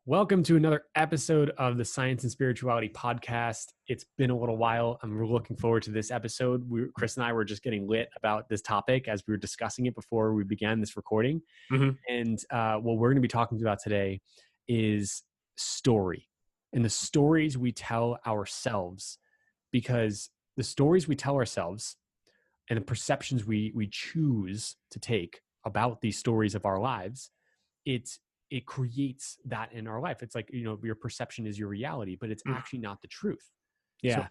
Welcome to another episode of the Science and Spirituality podcast. It's been a little while. I'm looking forward to this episode. Chris and I were just getting lit about this topic as we were discussing it before we began this recording. Mhm. And what we're going to be talking about today is story and the stories we tell ourselves, because the stories we tell ourselves and the perceptions we choose to take about these stories of our lives, it creates that in our life. It's like, your perception is your reality, but it's Mm. actually not the truth. So Yeah.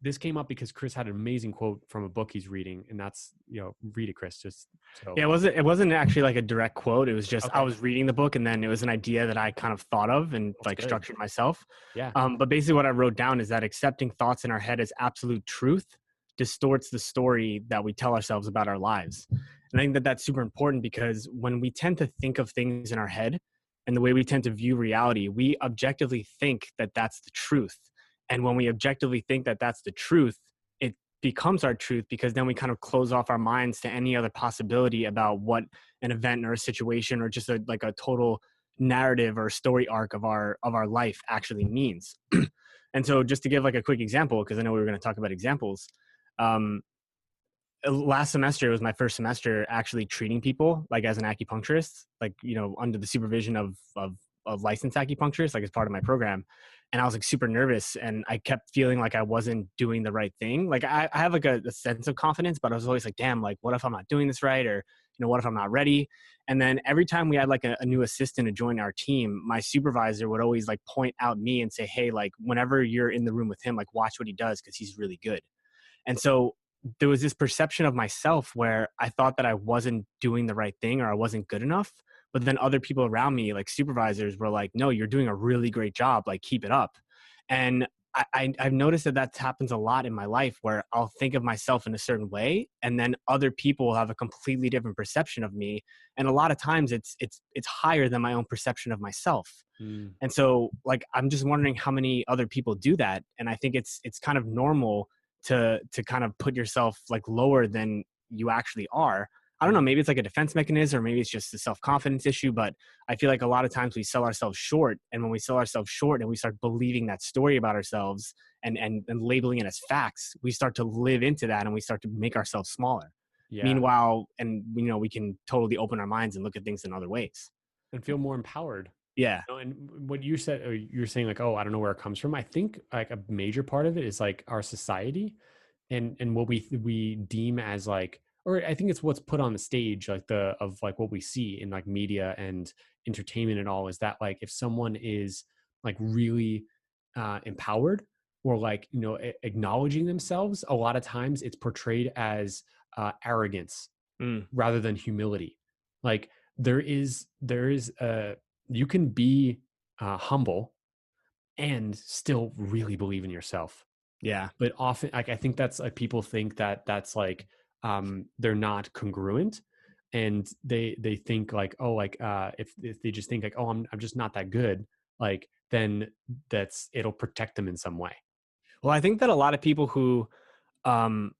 this came up because Chris had an amazing quote from a book he's reading, and that's, read it, Chris, just so. Yeah, it wasn't actually like a direct quote. It was just I Okay. was reading the book and then it was an idea that I kind of thought of and That's like good. structured myself. Yeah. But basically what I wrote down is that accepting thoughts in our head as absolute truth distorts the story that we tell ourselves about our lives. And I think that that's super important because when we tend to think of things in our head and the way we tend to view reality, we objectively think that that's the truth. And when we objectively think that that's the truth, it becomes our truth because then we kind of close off our minds to any other possibility about what an event or a situation or just like a total narrative or story arc of our life actually means. And so just to give like a quick example, because I know we were going to talk about examples, um, last semester, it was my first semester actually treating people like as an acupuncturist, like, under the supervision of a licensed acupuncturist, like as part of my program. And I was like super nervous and I kept feeling like I wasn't doing the right thing. Like I have like a sense of confidence, but I was always like, damn, like what if I'm not doing this right? Or, what if I'm not ready? And then every time we had like a new assistant to join our team, my supervisor would always like point out me and say, hey, like whenever you're in the room with him, like watch what he does because he's really good. And so there was this perception of myself where I thought that I wasn't doing the right thing or I wasn't good enough. But then other people around me, like supervisors, were like, no, you're doing a really great job. Like, keep it up. And I've noticed that happens a lot in my life where I'll think of myself in a certain way, and then other people will have a completely different perception of me. And a lot of times it's higher than my own perception of myself. Mm. And so like I'm just wondering how many other people do that. And I think it's kind of normal to kind of put yourself like lower than you actually are. I don't know, maybe it's like a defense mechanism or maybe it's just a self-confidence issue, but I feel like a lot of times we sell ourselves short. And when we sell ourselves short and we start believing that story about ourselves and labeling it as facts, we start to live into that and we start to make ourselves smaller. Yeah. Meanwhile, and we can totally open our minds and look at things in other ways. And feel more empowered. Yeah. And what you said, you're saying like, oh, I don't know where it comes from. I think like a major part of it is like our society and what we deem as like, or I think it's what's put on the stage, like of like what we see in like media and entertainment and all, is that like if someone is like really empowered or like, acknowledging themselves, a lot of times it's portrayed as arrogance Mm. rather than humility. Like there is you can be humble and still really believe in yourself. Yeah. But often, like, I think that's like people think that that's like they're not congruent, and they think like, oh, like if they just think like, oh, I'm just not that good, like then it'll protect them in some way. Well, I think that a lot of people who um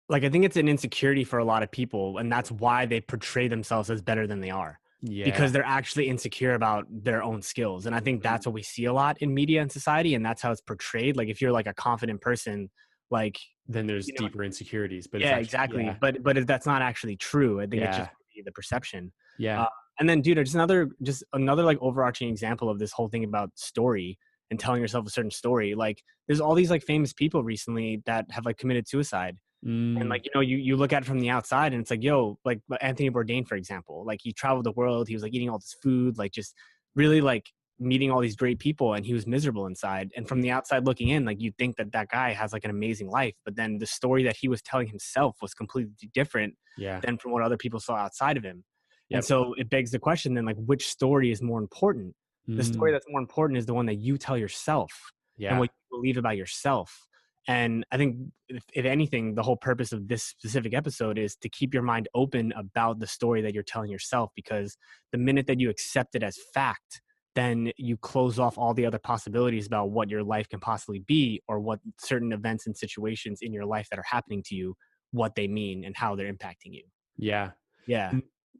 like I think it's an insecurity for a lot of people, and that's why they portray themselves as better than they are, Yeah. because they're actually insecure about their own skills. And I think Mhm. that's what we see a lot in media and society, and that's how it's portrayed. Like if you're like a confident person, like Then there's you know, deeper insecurities, but it's yeah, actually, exactly. yeah, But that's not actually true. I think it's just yeah, the perception. yeah. Uh, and then, dude, just another like overarching example of this whole thing about story and telling yourself a certain story. Like, there's all these like famous people recently that have like committed suicide. And Mm, like, you look at it from the outside and it's like, yo, like Anthony Bourdain, for example, like he traveled the world. He was like eating all this food, like just really like meeting all these great people, and he was miserable inside. And from mm, the outside looking in, like you'd think that that guy has like an amazing life, but then the story that he was telling himself was completely different yeah. than from what other people saw outside of him. And Yep. so it begs the question then, like, which story is more important? The story Mm, that's more important is the one that you tell yourself and yeah. what you believe about yourself. And I think, if anything, the whole purpose of this specific episode is to keep your mind open about the story that you're telling yourself, because the minute that you accept it as fact, then you close off all the other possibilities about what your life can possibly be, or what certain events and situations in your life that are happening to you, what they mean and how they're impacting you. Yeah. Yeah.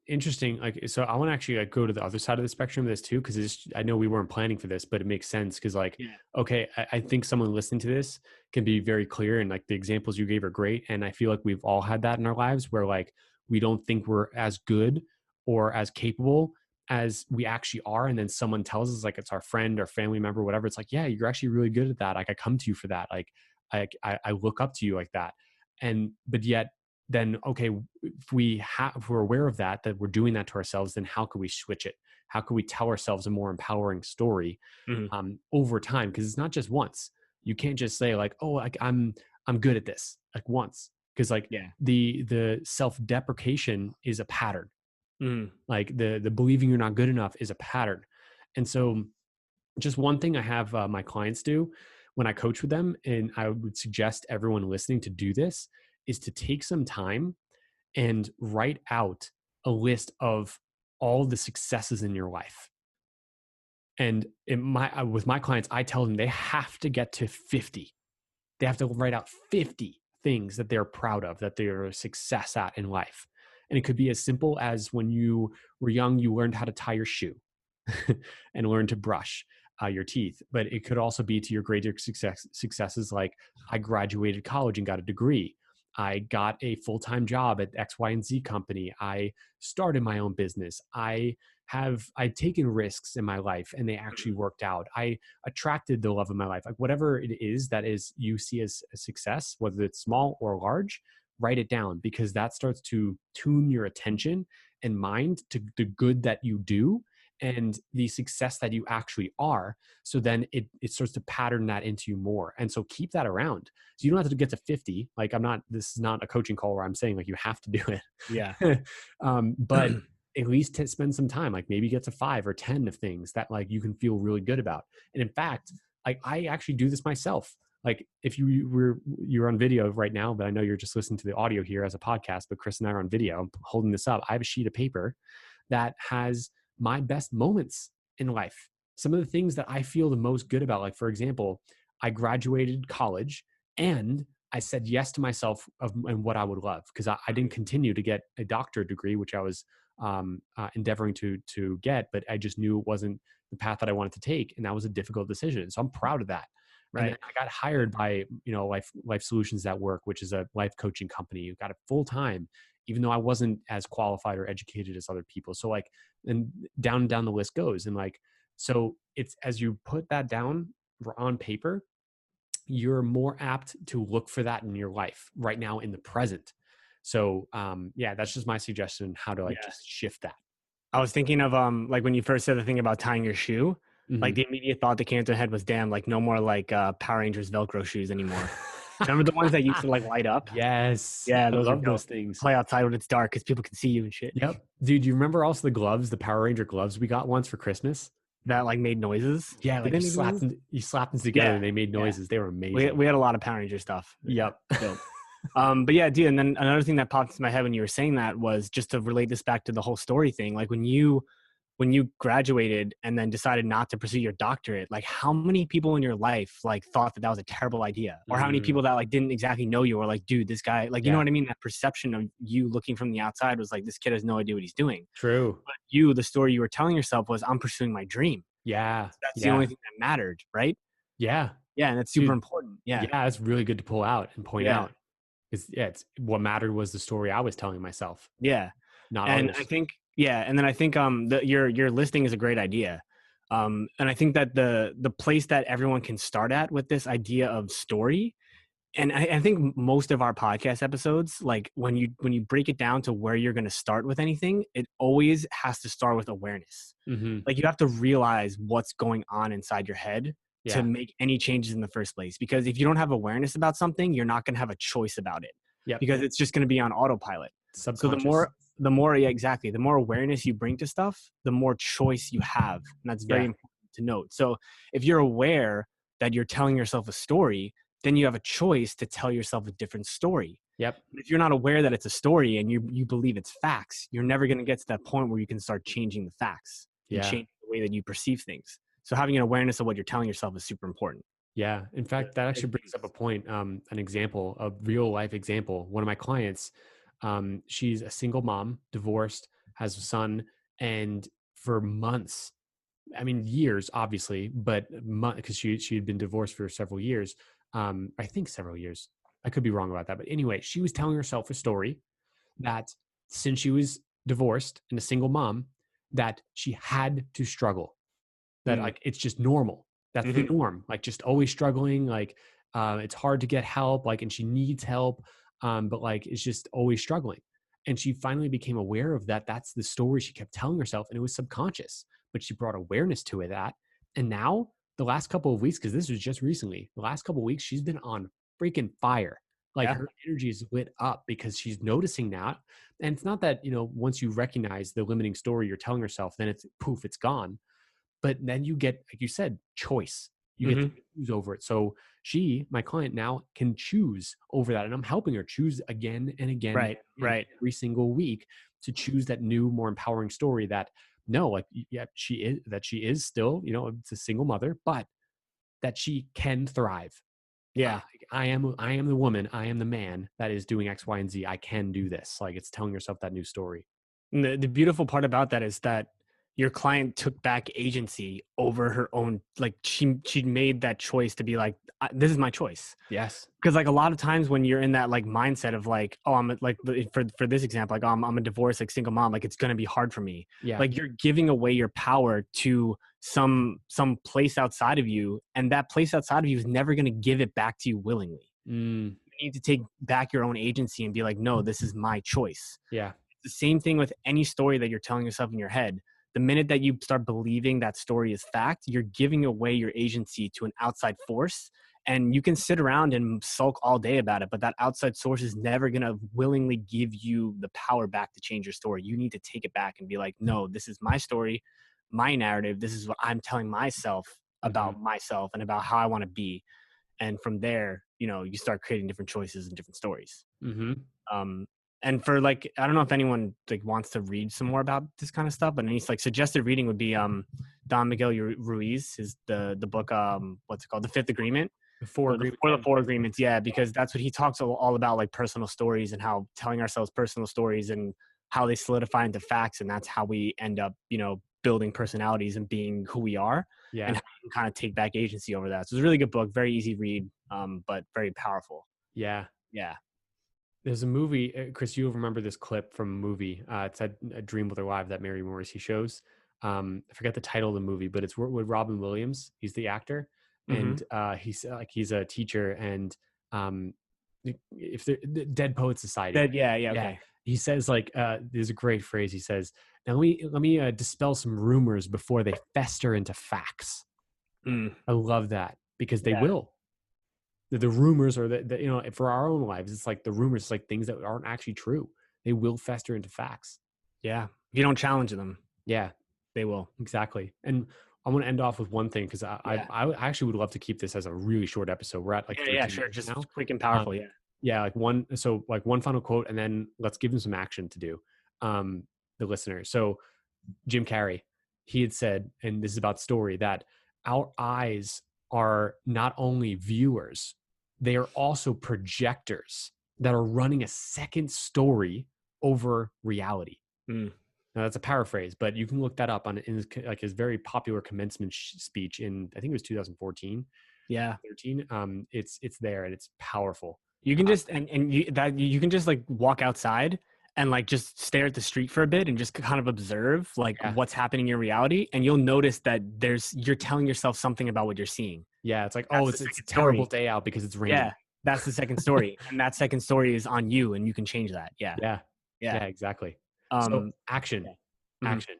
Interesting. Like, so I want to actually like go to the other side of the spectrum of this too, because I know we weren't planning for this, but it makes sense because like, Yeah. okay, I think someone listening to this can be very clear, and like the examples you gave are great, and I feel like we've all had that in our lives where like we don't think we're as good or as capable as we actually are, and then someone tells us, like it's our friend or family member, whatever. It's like, yeah, you're actually really good at that. Like I come to you for that. Like I look up to you like that, and but yet then okay, if we're aware of that, that we're doing that to ourselves, then how can we switch it? How can we tell ourselves a more empowering story Mhm. over time? Because it's not just once. You can't just say like, oh, like I'm good at this like once, because like Yeah. the self deprecation is a pattern. Mhm. Like the believing you're not good enough is a pattern, and so just one thing I have my clients do when I coach with them, and I would suggest everyone listening to do this, is to take some time and write out a list of all the successes in your life. And with my clients, I tell them they have to get to 50. They have to write out 50 things that they're proud of, that they're a success at in life. And it could be as simple as when you were young, you learned how to tie your shoe and learn to brush your teeth. But it could also be to your greater successes like I graduated college and got a degree. I got a full time job at X, Y, and Z company. I started my own business. I've taken risks in my life and they actually Mhm. worked out. I attracted the love of my life. Like whatever it is that is you see as a success, whether it's small or large, write it down because that starts to tune your attention and mind to the good that you do and the success that you actually are. So then it starts to pattern that into you more. And so keep that around. So you don't have to get to 50. Like this is not a coaching call where I'm saying like you have to do Yeah. it. But at least to spend some time, like maybe get to 5 or 10 of things that like you can feel really good about. And in fact, like I actually do this myself. Like if you're on video right now, but I know you're just listening to the audio here as a podcast, but Chris and I are on video. I'm holding this up. I have a sheet of paper that has my best moments in life. Some of the things that I feel the most good about, like for example, I graduated college and I said yes to myself and what I would love because I didn't continue to get a doctorate degree, which I was endeavoring to get, but I just knew it wasn't the path that I wanted to take, and that was a difficult decision. So I'm proud of that. And then Right. I got hired by Life Solutions at Work, which is a life coaching company. Who got it full time, even though I wasn't as qualified or educated as other people. So like, and down the list goes, and like, so it's as you put that down on paper, you're more apt to look for that in your life right now in the present. So yeah, that's just my suggestion how to like Yeah. just shift that. I was thinking of like when you first said the thing about tying your shoe, like Mhm. the immediate thought that came into my head was, damn, like no more like Power Rangers Velcro shoes anymore. Remember the ones that used to like light up? Yes, Yeah, I those are love dope. those things. Play outside when it's dark because people can see you and shit. Yep. Dude, you remember also the gloves, the Power Ranger gloves we got once for Christmas? That like made noises. Yeah, Did like they make noises? you slapped them together Yeah, and they made yeah. noises. They were We amazing. we had a lot of Power Ranger stuff. Yeah, Yep. dope. But yeah, dude. And then another thing that popped into my head when you were saying that was just to relate this back to the whole story thing. Like when you graduated and then decided not to pursue your doctorate, like how many people in your life like thought that that was a terrible idea, or how many Mm, people that like didn't exactly know you, or like, dude, this guy, like, you know yeah, what I mean? That perception of you looking from the outside was like, this kid has no idea what he's doing. true. But you, the story you were telling yourself was, I'm pursuing my dream. Yeah, So that's the only yeah, thing that mattered, right? yeah. Yeah, and that's super Dude, important. Yeah, yeah, that's really good to pull out and point yeah, out. It's yeah, it's what mattered was the story I was telling myself, yeah. not And I others. think, yeah, and then I think your listing is a great idea. And I think that the place that everyone can start at with this idea of story, and I think most of our podcast episodes, like when you break it down to where you're going to start with anything, it always has to start with awareness. Mhm. Like you have to realize what's going on inside your head to Yeah. make any changes in the first place. Because if you don't have awareness about something, you're not going to have a choice about it Yep. because it's just going to be on autopilot. So the Subconscious. more the more yeah, exactly, the more awareness you bring to stuff, the more choice you have. And that's very Yeah. important to note. So if you're aware that you're telling yourself a story, then you have a choice to tell yourself a different story. Yep. If you're not aware that it's a story and you believe it's facts, you're never going to get to that point where you can start changing the facts and Yeah. change the way that you perceive things. So having an awareness of what you're telling yourself is super important. Yeah. In Yeah, fact, that big actually brings up a piece. point, an example, a real life example. One of my clients, she's a single mom, divorced, has a son, and for months, I mean, years, obviously, but because she had been divorced for several years, I think several years. I could be wrong about that, but anyway, she was telling herself a story that since she was divorced and a single mom, that she had to struggle, that Mm. like it's just normal. That's the Mhm. norm. Like just always struggling. Like it's hard to get help. Like and she needs help, but like it's just always struggling. And she finally became aware of that. That's the story she kept telling herself, and it was subconscious. But she brought awareness to it. That and now the last couple of weeks, because this was just recently, the last couple of weeks, she's been on freaking fire. Like Yeah. her energy is lit up because she's noticing that. And it's not that, once you recognize the limiting story you're telling yourself, then it's poof, it's gone, but then you get, like you said, choice. You get to Mhm. choose over it. So she, my client now can choose over that. And I'm helping her choose again and again and Right, again right. every single week to choose that new, more empowering story that no, like, yeah, she is still, it's a single mother, but that she can thrive. Uh, Yeah. I am the woman, I am the man that is doing X, Y, and Z. I can do this. Like it's telling yourself that new story. And the beautiful part about that is that your client took back agency over her own, like she made that choice to be like, this is my choice. Yes. Because like a lot of times when you're in that like mindset of like, oh, like for this example, like, I'm a divorced like single mom, like it's gonna be hard for me. Yeah. Like you're giving away your power to some place outside of you, and that place outside of you is never gonna give it back to you willingly. Mm, You need to take back your own agency and be like, no, this is my choice. yeah. The same thing with any story that you're telling yourself in your head. The minute that you start believing that story is fact, you're giving away your agency to an outside force. And you can sit around and sulk all day about it, but that outside source is never going to willingly give you the power back to change your story. You need to take it back and be like, no, this is my story, my narrative. This is what I'm telling myself Hmm. about myself and about how I want to be. And from there, you start creating different choices and different stories. Hmm. um and for like, I don't know if anyone like wants to read some more about this kind of stuff, but any like suggested reading would be Don Miguel Ruiz, is the book, what's it called, The Fifth Agreement, The four or the agreements. or Yeah, the Four Agreements. Yeah, because that's what he talks all about, like personal stories and how telling ourselves personal stories and how they solidify into facts, and that's how we end up building personalities and being who we are, and yeah, how we can kind of take back agency over that. So it's a really good book, very easy read, but very powerful. yeah. Yeah. There's a movie, Chris. You'll remember this clip from a movie. It's a Dream with Her Live that Mary Morrissey shows. I forget the title of the movie, but it's with Robin Williams. He's the actor, Hmm. and he's a teacher. And um, if the Dead Poet Society, That, yeah, yeah, yeah, okay. he says like there's a great phrase. He says, "Now let me dispel some rumors before they fester into facts." Mm, I love that because they yeah, will. The rumors or for our own lives, it's like the rumors, it's like things that aren't actually true. They will fester into facts. yeah. If you don't challenge them, Yeah, they will. exactly. And I want to end off with one thing because Yeah, I actually would love to keep this as a really short episode. We're at like yeah, yeah. 13 Sure, minutes just now. quick and Um, powerful. Yeah. yeah, like one final quote, and then let's give them some action to do. Um, the listener. So Jim Carrey, he had said, and this is about story, that our eyes are not only viewers, they are also projectors that are running a second story over reality. Mm, Now that's a paraphrase, but you can look that up in his very popular commencement speech in, I think it was 2014, yeah. 13. It's there and it's powerful. You can Uh, just and you can just like walk outside and like just stare at the street for a bit and just kind of observe like yeah, what's happening in your reality, and you'll notice that you're telling yourself something about what you're seeing. yeah. It's like, oh, That's the it's a second terrible story. day out because it's raining. Yeah, that's the second story, and that second story is on you, and you can change that. Yeah, Yeah, yeah. yeah, exactly. So Um, action, yeah. Mhm. action.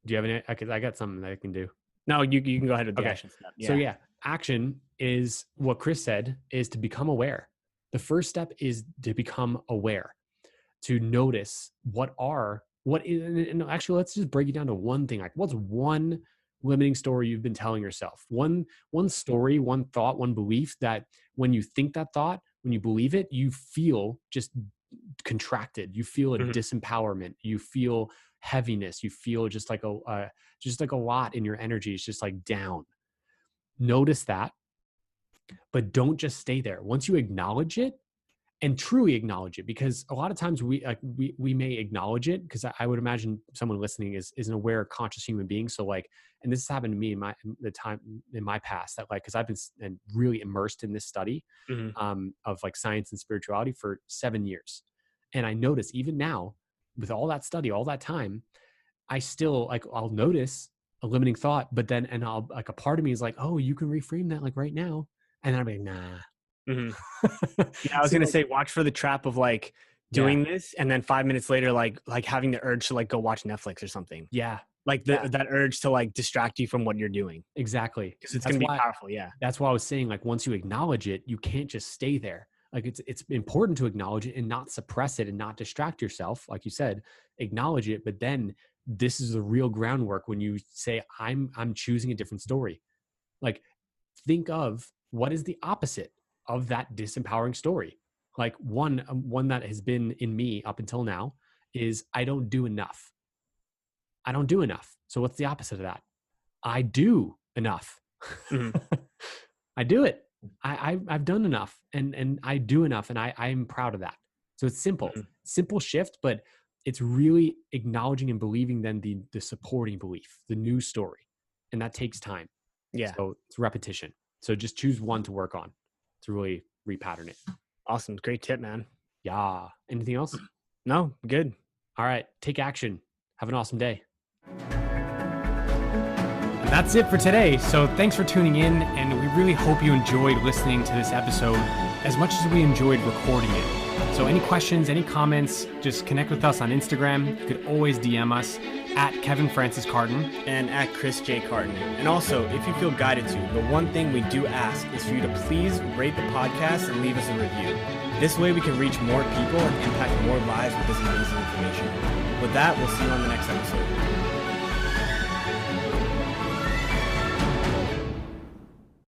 Do you have any? I got something that I can do. No, you can go ahead with the Okay. action step. So Yeah. yeah, action is what Chris said is to become aware. The first step is to become aware, to notice what is, and actually let's just break it down to one thing. Like what's one limiting story you've been telling yourself? One story, one thought, one belief that when you think that thought, when you believe it, you feel just contracted. You feel a Mhm. disempowerment. You feel heaviness. You feel just like a lot in your energy. It's just like down. Notice that, but don't just stay there. Once you acknowledge it and truly acknowledge it, because a lot of times we may acknowledge it, because I would imagine someone listening is an aware, conscious human being. So like, and this has happened to me the time in my past, that like, because I've been and really immersed in this study Mhm. of like science and spirituality for 7 years, and I notice even now, with all that study, all that time, I still like, I'll notice a limiting thought, but then, and I'll like, a part of me is like, oh, you can reframe that like right now, and then I'll be like, nah. Mhm. Yeah, I was So gonna like, say watch for the trap of like yeah, doing this and then 5 minutes later like having the urge to like go watch Netflix or something. yeah, Like yeah, that urge to like distract you from what you're doing exactly. because it's That's gonna be why powerful. Yeah. that's why I was saying, like, once you acknowledge it, you can't just stay there. Like, it's important to acknowledge it and not suppress it and not distract yourself. Like you said, acknowledge it, but then this is the real groundwork when you say, I'm choosing a different story. Like, think of what is the opposite of that disempowering story. Like, one that has been in me up until now is, I don't do enough. I don't do enough. So what's the opposite of that? I do enough. Mhm. I do it. I've done enough, and I do enough, and I'm proud of that. So it's Mhm. simple shift, but it's really acknowledging and believing then the supporting belief, the new story, and that takes time. Yeah. So it's repetition. So just choose one to work on to really repattern it. Awesome. Great tip, man. Yeah. Anything else? No, good. All right. Take action. Have an awesome day. And that's it for today. So thanks for tuning in, and we really hope you enjoyed listening to this episode as much as we enjoyed recording it. So any questions, any comments, just connect with us on Instagram. You could always DM us at Kevin Francis Carton. And at Chris J. Carton. And also, if you feel guided to, the one thing we do ask is for you to please rate the podcast and leave us a review. This way we can reach more people and impact more lives with this amazing information. With that, we'll see you on the next episode.